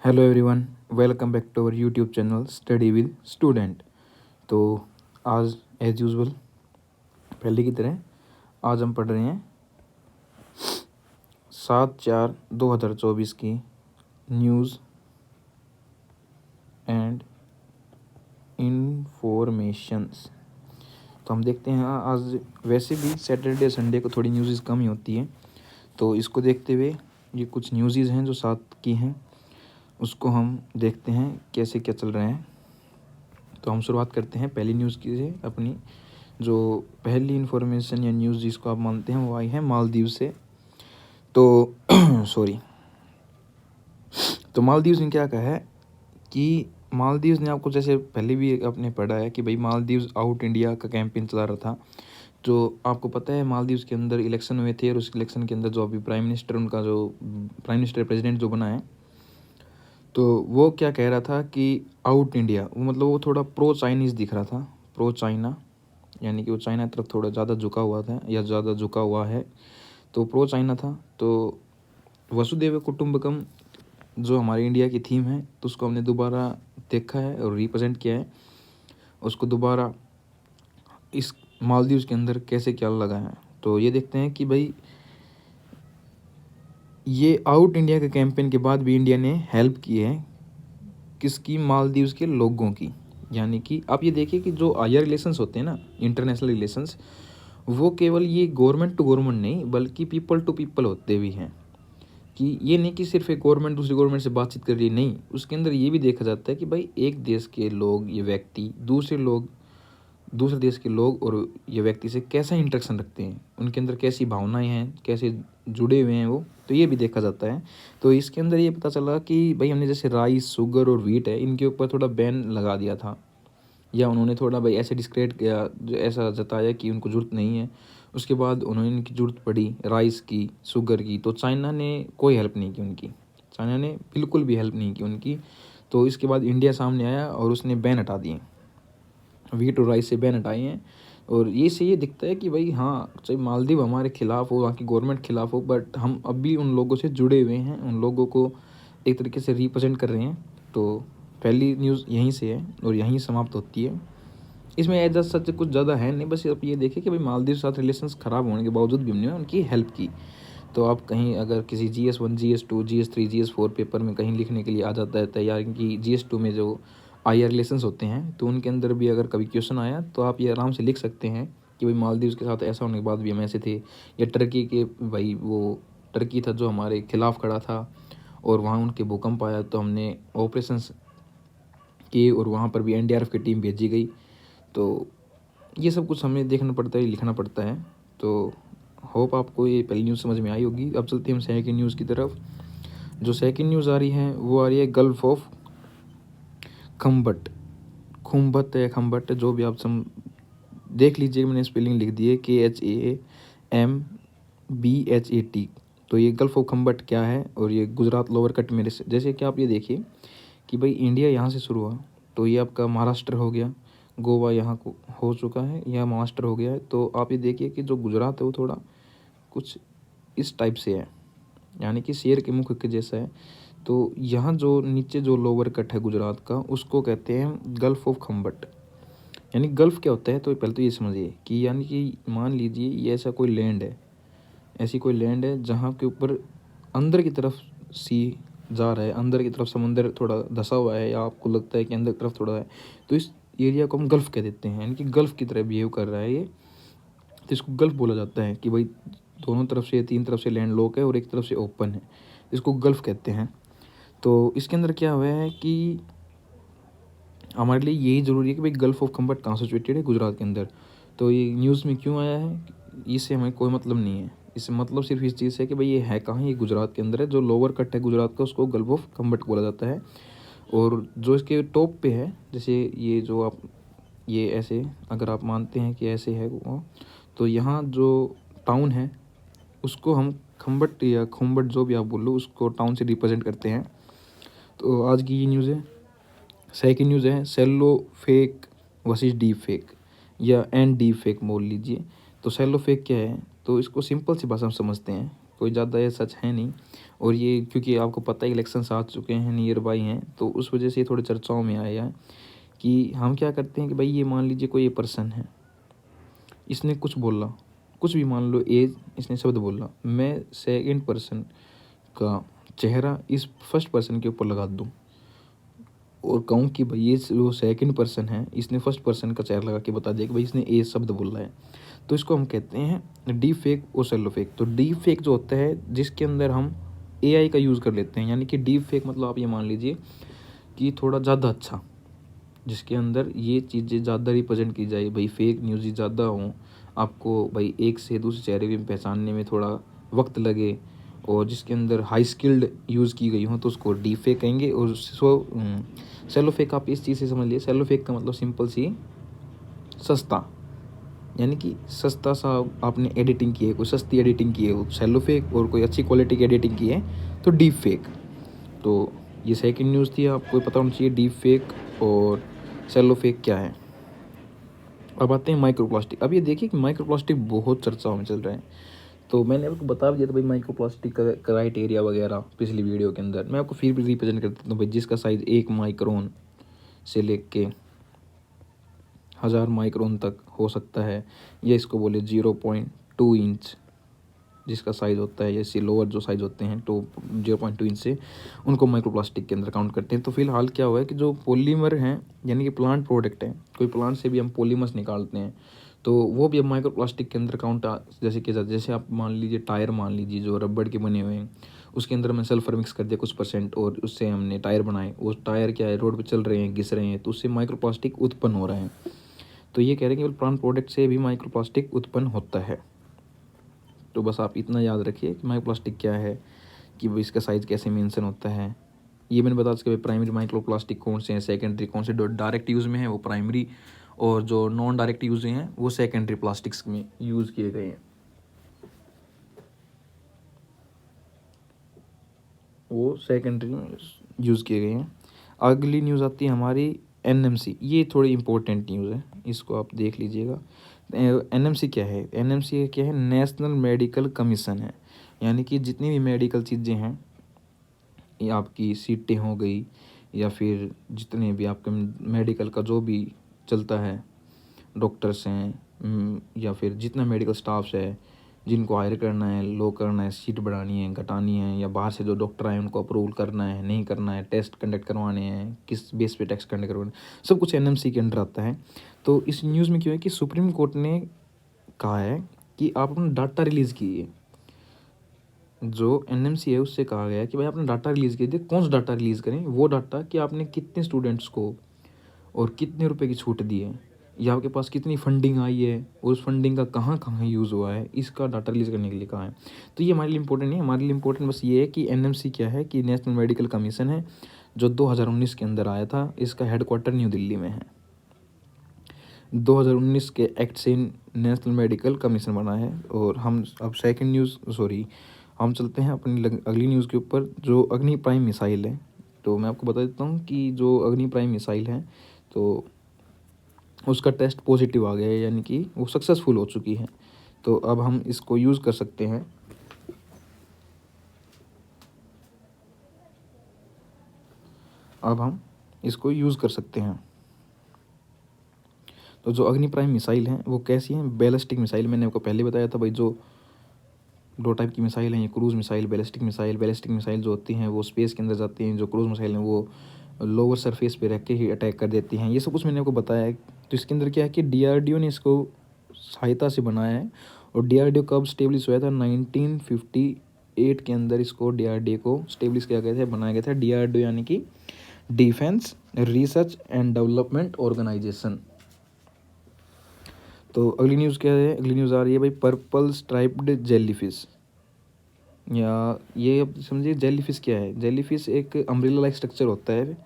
Hello everyone, welcome back to our YouTube channel study with student. तो आज as usual पहले की तरह आज हम पढ़ रहे हैं 7/4/2024 की न्यूज़ एंड इन्फॉर्मेशंस। तो हम देखते हैं आज वैसे भी सैटरडे संडे को थोड़ी न्यूज़ कम ही होती है, तो इसको देखते हुए ये कुछ न्यूज़ हैं जो साथ की हैं, उसको हम देखते हैं कैसे क्या चल रहे हैं। तो हम शुरुआत करते हैं पहली न्यूज़ की से। अपनी जो पहली इन्फॉर्मेशन या न्यूज़ जिसको आप मानते हैं वो आई है मालदीव से। तो सॉरी, तो मालदीव्स ने क्या कहा है कि मालदीव्स ने, आपको जैसे पहले भी आपने पढ़ा है कि भाई मालदीव्स आउट इंडिया का कैंपेन चला रहा था। जो आपको पता है मालदीव्स के अंदर इलेक्शन हुए थे और उस इलेक्शन के अंदर जो अभी प्राइम मिनिस्टर, उनका जो प्राइम मिनिस्टर प्रेसिडेंट जो बना है, तो वो क्या कह रहा था कि आउट इंडिया, वो मतलब वो थोड़ा प्रो चाइनीज़ दिख रहा था, प्रो चाइना, यानी कि वो चाइना की तरफ थोड़ा ज़्यादा झुका हुआ था या ज़्यादा झुका हुआ है, तो प्रो चाइना था। तो वसुदेव कुटुंबकम जो हमारे इंडिया की थीम है, तो उसको हमने दोबारा देखा है और रिप्रेजेंट किया है, उसको दोबारा इस मालदीव्स के अंदर कैसे क्या लगा है। तो ये देखते हैं कि भाई ये आउट इंडिया के कैंपेन के बाद भी इंडिया ने हेल्प की है किसकी, मालदीव्स के लोगों की। यानी कि आप ये देखिए कि जो आईआर रिलेशंस होते हैं ना, इंटरनेशनल रिलेशंस, वो केवल ये गवर्नमेंट टू गवर्नमेंट नहीं बल्कि पीपल टू पीपल होते भी हैं। कि ये नहीं कि सिर्फ एक गवर्नमेंट दूसरी गवर्नमेंट से बातचीत कर रही है, नहीं, उसके अंदर ये भी देखा जाता है कि भाई एक देश के लोग, ये व्यक्ति दूसरे देश के लोग और ये व्यक्ति से कैसा इंटरेक्शन रखते हैं, उनके अंदर कैसी भावनाएं हैं, कैसे जुड़े हुए हैं वो, तो ये भी देखा जाता है। तो इसके अंदर ये पता चला कि भाई हमने जैसे राइस, शुगर और व्हीट है, इनके ऊपर थोड़ा बैन लगा दिया था, या उन्होंने थोड़ा भाई ऐसे डिस्क्रेट किया, जो ऐसा जताया कि उनको ज़रूरत नहीं है। उसके बाद उन्होंने इनकी ज़रूरत पड़ी राइस की, शुगर की, तो चाइना ने कोई हेल्प नहीं की उनकी, चाइना ने बिल्कुल भी हेल्प नहीं की उनकी। तो इसके बाद इंडिया सामने आया और उसने बैन हटा दिए, व्हीट और राइस से बैन हटाए हैं। और ये से ये दिखता है कि भाई हाँ, चाहे मालदीव हमारे खिलाफ हो, वहाँ की गवर्नमेंट खिलाफ हो, बट हम अब भी उन लोगों से जुड़े हुए हैं, उन लोगों को एक तरीके से रिप्रेजेंट कर रहे हैं। तो पहली न्यूज़ यहीं से है और यहीं समाप्त होती है। इसमें एज सच कुछ ज़्यादा है नहीं, बस आप ये देखिए कि भाई मालदीव के साथ रिलेशंस ख़राब होने के बावजूद भी हमने उनकी हेल्प की। तो आप कहीं अगर किसी GS1, GS2, GS3, GS4 paper में कहीं लिखने के लिए आ जाता है तैयार कि GS2 में जो आईआर रिलेशंस होते हैं, तो उनके अंदर भी अगर कभी क्वेश्चन आया तो आप ये आराम से लिख सकते हैं कि भाई मालदीव के साथ ऐसा होने के बाद भी हम ऐसे थे। या टर्की के, भाई वो टर्की था जो हमारे खिलाफ खड़ा था और वहाँ उनके भूकंप आया तो हमने ऑपरेशंस किए और वहाँ पर भी एनडीआरएफ की टीम भेजी गई। तो ये सब कुछ हमें देखना पड़ता है, लिखना पड़ता है। तो होप आपको ये पहली न्यूज़ समझ में आई होगी। अब चलते हैं हम सेकंड न्यूज़ की तरफ। जो सेकंड न्यूज़ आ रही है वो आ रही है गल्फ ऑफ खम्बट, खुम्बत है, खम्बट, जो भी आप देख लीजिए, मैंने स्पेलिंग लिख दी है KHAMBHAT। तो ये गल्फ ऑफ खम्बट क्या है, और ये गुजरात लोअर कट में, जैसे कि आप ये देखिए कि भाई इंडिया यहाँ से शुरू हुआ, तो ये आपका महाराष्ट्र हो गया, गोवा यहाँ को हो चुका है, यह महाराष्ट्र हो गया है। तो आप ये देखिए कि जो गुजरात है वो थोड़ा कुछ इस टाइप से है, यानी कि शेर के मुख के जैसा है। तो यहाँ जो नीचे जो लोअर कट है गुजरात का, उसको कहते हैं गल्फ ऑफ खम्बट। यानी गल्फ क्या होता है, तो पहले तो ये समझिए कि यानी कि मान लीजिए ये ऐसा कोई लैंड है, ऐसी कोई लैंड है जहाँ के ऊपर अंदर की तरफ सी जा रहा है, अंदर की तरफ समंदर थोड़ा धसा हुआ है, या आपको लगता है कि अंदर की तरफ थोड़ा है, तो इस एरिया को हम गल्फ कह देते हैं। यानी कि गल्फ की तरह बिहेव कर रहा है ये, तो इसको गल्फ बोला जाता है कि भाई दोनों तरफ से, तीन तरफ से लैंड लॉक है और एक तरफ से ओपन है, इसको गल्फ कहते हैं। तो इसके अंदर क्या हुआ है कि हमारे लिए यही ज़रूरी है कि भाई गल्फ ऑफ खम्बट कहाँ सिचुएटेड है, गुजरात के अंदर। तो ये न्यूज़ में क्यों आया है, इससे हमें कोई मतलब नहीं है। इससे मतलब सिर्फ इस चीज़ है कि भाई ये है कहाँ, ये गुजरात के अंदर है, जो लोअर कट है गुजरात का उसको गल्फ ऑफ खम्बट बोला जाता है। और जो इसके टॉप पे है, जैसे ये जो आप, ये ऐसे अगर आप मानते हैं कि ऐसे है वो, तो यहाँ जो टाउन है उसको हम खम्बट या खुम्बट जो भी आप बोल लो, उसको टाउन से रिप्रेजेंट करते हैं। तो आज की ये न्यूज़ है। सेकंड न्यूज़ है सेलो फेक वर्सेस डीप फेक, या एंड डीप फेक बोल लीजिए। तो सेलो फेक क्या है, तो इसको सिंपल सी भाषा में समझते हैं कोई ज़्यादा ये सच है नहीं। और ये क्योंकि आपको पता है इलेक्शंस आ चुके हैं, नियर बाई हैं, तो उस वजह से ये थोड़े चर्चाओं में आया है कि हम क्या करते हैं कि भाई ये मान लीजिए कोई ये पर्सन है, इसने कुछ बोला, कुछ भी मान लो एज, इसने शब्द बोला, मैं सेकंड पर्सन का चेहरा इस फर्स्ट पर्सन के ऊपर लगा दूँ और कहूँ कि भाई ये जो सेकंड पर्सन है इसने फर्स्ट पर्सन का चेहरा लगा के बता दिया कि भाई इसने ए शब्द बोला है, तो इसको हम कहते हैं डीप फेक और सेलो फेक। तो डीप फेक जो होता है जिसके अंदर हम एआई का यूज़ कर लेते हैं, यानी कि डीप फेक मतलब आप ये मान लीजिए कि थोड़ा ज़्यादा अच्छा, जिसके अंदर ये चीज़ें ज़्यादा रिप्रेजेंट की जाए, भाई फेक न्यूज़ ज़्यादा हों, आपको भाई एक से दूसरे चेहरे को पहचानने में थोड़ा वक्त लगे, और जिसके अंदर हाई स्किल्ड यूज़ की गई हो तो उसको डीप फेक कहेंगे। और सेलो फेक आप इस चीज़ से समझ लिए, सेलो फेक का मतलब सिंपल सी सस्ता, यानी कि सस्ता सा आपने एडिटिंग की है, कोई सस्ती एडिटिंग की है वो सेलो फेक, और कोई अच्छी क्वालिटी की एडिटिंग की है तो डीप फेक। तो ये सेकंड न्यूज़ थी, आपको पता होना चाहिए डीप फेक और सेलो फेक क्या है। अब आते हैं माइक्रो प्लास्टिक। अब ये देखिए कि माइक्रो प्लास्टिक बहुत चर्चाओं में चल रहे हैं, तो मैंने आपको बता दिया था भाई माइक्रो प्लास्टिक का क्राइटेरिया वगैरह पिछली वीडियो के अंदर। मैं आपको फिर भी रिप्रेजेंट कर देता हूँ भाई, जिसका साइज़ 1 माइक्रोन से लेके 1000 माइक्रोन तक हो सकता है, या इसको बोले 0.2 इंच जिसका साइज़ होता है, या इससे लोअर जो साइज़ होते हैं तो 0.2 इंच से उनको माइक्रो प्लास्टिक के अंदर काउंट करते हैं। तो फिलहाल क्या हुआ है कि जो पॉलीमर हैं, यानी कि प्लांट प्रोडक्ट हैं, कोई प्लांट से भी हम पॉलीमर्स निकालते हैं, तो वो भी अब माइक्रो प्लास्टिक के अंदर काउंट जैसे किया जाता है। जैसे आप मान लीजिए टायर, मान लीजिए जो रबड़ के बने हुए हैं, उसके अंदर हमने सल्फर मिक्स कर दिया कुछ परसेंट, और उससे हमने टायर बनाए, वो टायर क्या है रोड पे चल रहे हैं, घिस रहे हैं, तो उससे माइक्रो प्लास्टिक उत्पन्न हो रहा है। तो ये कह रहे हैं कि प्लांट प्रोडक्ट से भी माइक्रो प्लास्टिक उत्पन्न होता है। तो बस आप इतना याद रखिए कि माइक्रो प्लास्टिक क्या है, कि वो इसका साइज़ कैसे मेंशन होता है। ये मैंने बता सके प्राइमरी माइक्रो प्लास्टिक कौन से हैं, सेकेंडरी कौन से डायरेक्ट यूज़ में है वो प्राइमरी, और जो नॉन डायरेक्ट यूज़ हैं वो सेकेंडरी प्लास्टिक्स में यूज़ किए गए हैं, वो सेकेंडरी में यूज़ किए गए हैं। अगली न्यूज़ आती है हमारी एनएमसी। ये थोड़ी इंपॉर्टेंट न्यूज़ है, इसको आप देख लीजिएगा। एनएमसी क्या है? एनएमसी क्या है? नेशनल मेडिकल कमीशन है, यानी कि जितनी भी मेडिकल चीज़ें हैं, ये आपकी सीटें हो गई, या फिर जितने भी आपके मेडिकल का जो भी चलता है, डॉक्टर्स हैं, या फिर जितना मेडिकल स्टाफ्स है, जिनको हायर करना है, लो करना है, सीट बढ़ानी है, घटानी है, या बाहर से जो डॉक्टर आए उनको अप्रूवल करना है, नहीं करना है, टेस्ट कंडक्ट करवाने हैं, किस बेस पे टेस्ट कंडक्ट करवाने, सब कुछ एनएमसी के अंडर आता है। तो इस न्यूज़ में क्यों है कि सुप्रीम कोर्ट ने कहा है कि आप अपना डाटा रिलीज़ कीजिए। जो एनएमसी है उससे कहा गया है कि भाई आपने डाटा रिलीज़ कीजिए। कौन सा डाटा रिलीज़ करें? वो डाटा कि आपने कितने स्टूडेंट्स को और कितने रुपए की छूट दी है, या आपके पास कितनी फंडिंग आई है, और उस फंडिंग का कहाँ कहाँ यूज़ हुआ है, इसका डाटा रिलीज़ करने के लिए कहा है। तो ये हमारे लिए इंपॉर्टेंट नहीं है, हमारे लिए इंपॉर्टेंट बस ये है कि एनएमसी क्या है, कि नेशनल मेडिकल कमीशन है, जो 2019 के अंदर आया था। इसका हेडक्वार्टर न्यू दिल्ली में है। 2019 के एक्ट से नेशनल मेडिकल कमीशन बना है। और हम अब सेकंड न्यूज़, सॉरी, हम चलते हैं अपनी अगली न्यूज़ के ऊपर, जो अग्नि प्राइम मिसाइल है। तो मैं आपको बता देता हूँ कि जो अग्नि प्राइम मिसाइल है, तो उसका टेस्ट पॉजिटिव आ गया है, यानी कि वो सक्सेसफुल हो चुकी है। तो अब हम इसको यूज़ कर सकते हैं। अब हम इसको यूज़ कर सकते हैं। तो जो अग्नि प्राइम मिसाइल हैं वो कैसी हैं? Ballistic missile. मैंने आपको पहले बताया था भाई, जो दो टाइप की मिसाइल हैं, ये cruise missile, ballistic missile. Ballistic missile जो होती हैं वो स्पेस के अंदर जाती हैं, जो क्रूज़ मिसाइल हैं वो लोअर सरफेस पे रख के ही अटैक कर देती हैं। ये सब कुछ मैंने आपको बताया है। तो इसके अंदर क्या है कि डीआरडीओ ने इसको सहायता से बनाया है। और डीआरडीओ कब स्टेब्लिश हुआ था? 1958 के अंदर इसको डीआरडीओ को स्टेब्लिश किया गया था, बनाया गया था। डीआरडीओ यानी कि defence research and development organisation. तो अगली न्यूज़ क्या है? अगली न्यूज़ आ रही है भाई, पर्पल स्ट्राइप्ड जेलीफिश। या ये अब समझिए जेलीफिश क्या है। जेलीफिश एक अम्ब्रेला लाइक स्ट्रक्चर होता है,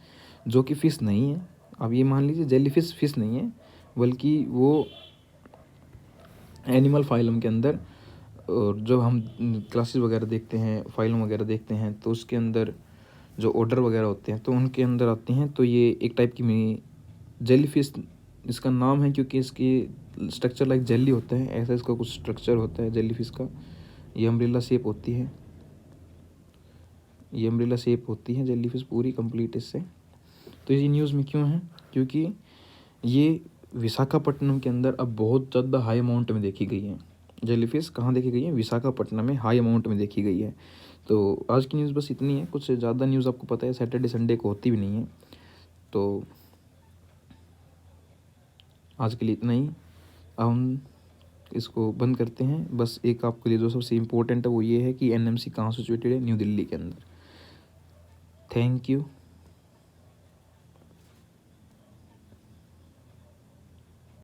जो कि फ़िश नहीं है। अब ये मान लीजिए जेलीफिश फ़िश नहीं है, बल्कि वो एनिमल फाइलम के अंदर, और जो हम क्लासेस वगैरह देखते हैं, फाइलम वगैरह देखते हैं, तो उसके अंदर जो ऑर्डर वगैरह होते हैं तो उनके अंदर आती हैं। तो ये एक टाइप की जेलीफिश इसका नाम है, क्योंकि इसकी स्ट्रक्चर लाइक जेली होता है, ऐसा इसका कुछ स्ट्रक्चर होता है जेलीफिश का। ये अम्ब्रेला शेप होती है, ये अम्ब्रेला शेप होती है जेलीफिश पूरी कंप्लीट इससे। तो ये न्यूज़ में क्यों है, क्योंकि ये विशाखापट्टनम के अंदर अब बहुत ज़्यादा हाई अमाउंट में देखी गई है। जेलीफिश कहाँ देखी गई है, विशाखापट्टनम में हाई अमाउंट में देखी गई है। तो आज की न्यूज़ बस इतनी है, कुछ ज़्यादा न्यूज़ आपको पता है सैटरडे संडे को होती भी नहीं है। तो आज के लिए इतना ही, अब हम इसको बंद करते हैं। बस एक आपके लिए जो सबसे इम्पोर्टेंट है वो ये है कि एनएमसी कहाँ सिचुएटेड है, न्यू दिल्ली के अंदर। Thank you.